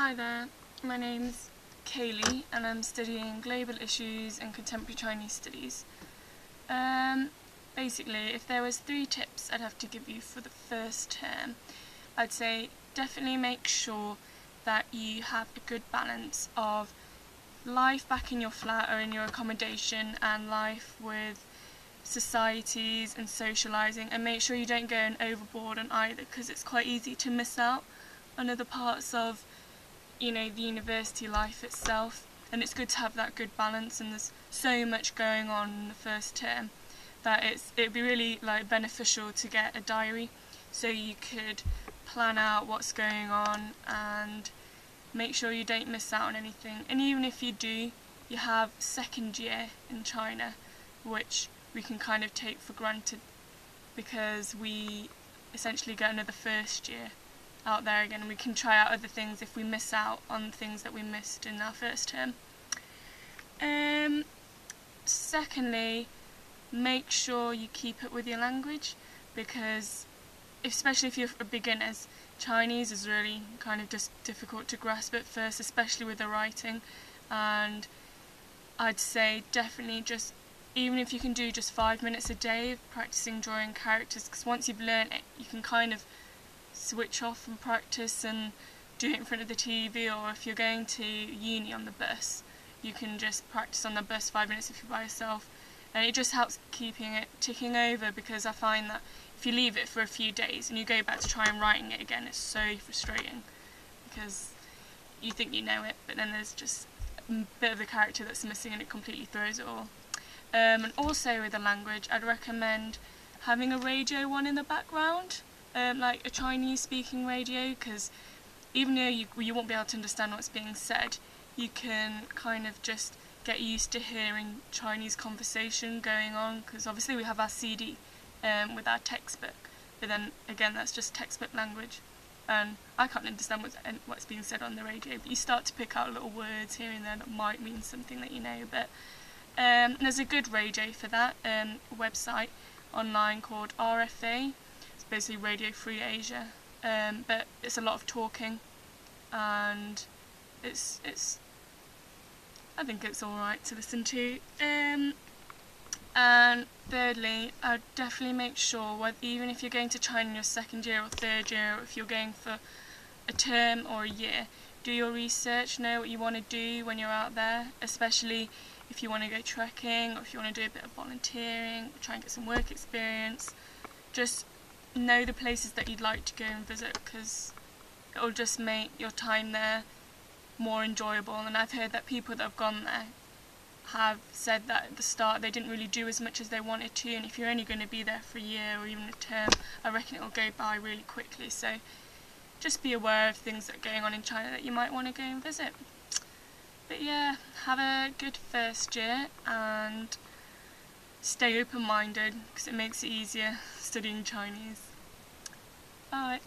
Hi there, my name's Kayleigh and I'm studying Global Issues and Contemporary Chinese Studies. Basically, if there was 3 tips I'd have to give you for the first term, I'd say definitely make sure that you have a good balance of life back in your flat or in your accommodation and life with societies and socialising, and make sure you don't go overboard on either, because it's quite easy to miss out on other parts of the university life itself. And it's good to have that good balance, and there's so much going on in the first term that it'd be really beneficial to get a diary so you could plan out what's going on and make sure you don't miss out on anything. And even if you do, you have second year in China, which we can kind of take for granted because we essentially get another first year out there again, and we can try out other things if we miss out on things that we missed in our first term. Secondly, make sure you keep up with your language, because especially if you're beginners, Chinese is really kind of just difficult to grasp at first, especially with the writing. And I'd say definitely just, even if you can do just 5 minutes a day of practicing drawing characters, because once you've learned it, you can kind of switch off and practice and do it in front of the TV, or if you're going to uni on the bus, you can just practice on the bus 5 minutes if you're by yourself. And it just helps keeping it ticking over, because I find that if you leave it for a few days and you go back to try and writing it again, it's so frustrating because you think you know it, but then there's just a bit of the character that's missing and it completely throws it all. And also with the language, I'd recommend having a radio on in the background, like a Chinese speaking radio, because even though you won't be able to understand what's being said, you can kind of just get used to hearing Chinese conversation going on, because obviously we have our CD with our textbook, but then again that's just textbook language and I can't understand what's being said on the radio, but you start to pick out little words here and there that might mean something that you know. But there's a good radio for that website online called RFA. It's basically Radio Free Asia, but it's a lot of talking, and I think it's alright to listen to. And thirdly, I'd definitely make sure, even if you're going to China in your second year or third year, or if you're going for a term or a year, do your research, know what you want to do when you're out there, especially if you want to go trekking or if you want to do a bit of volunteering, or try and get some work experience. Just know the places that you'd like to go and visit, because it'll just make your time there more enjoyable. And I've heard that people that have gone there have said that at the start they didn't really do as much as they wanted to, and if you're only going to be there for a year or even a term, I reckon it'll go by really quickly. So just be aware of things that are going on in China that you might want to go and visit. But yeah, have a good first year and stay open-minded, because it makes it easier studying Chinese. Bye.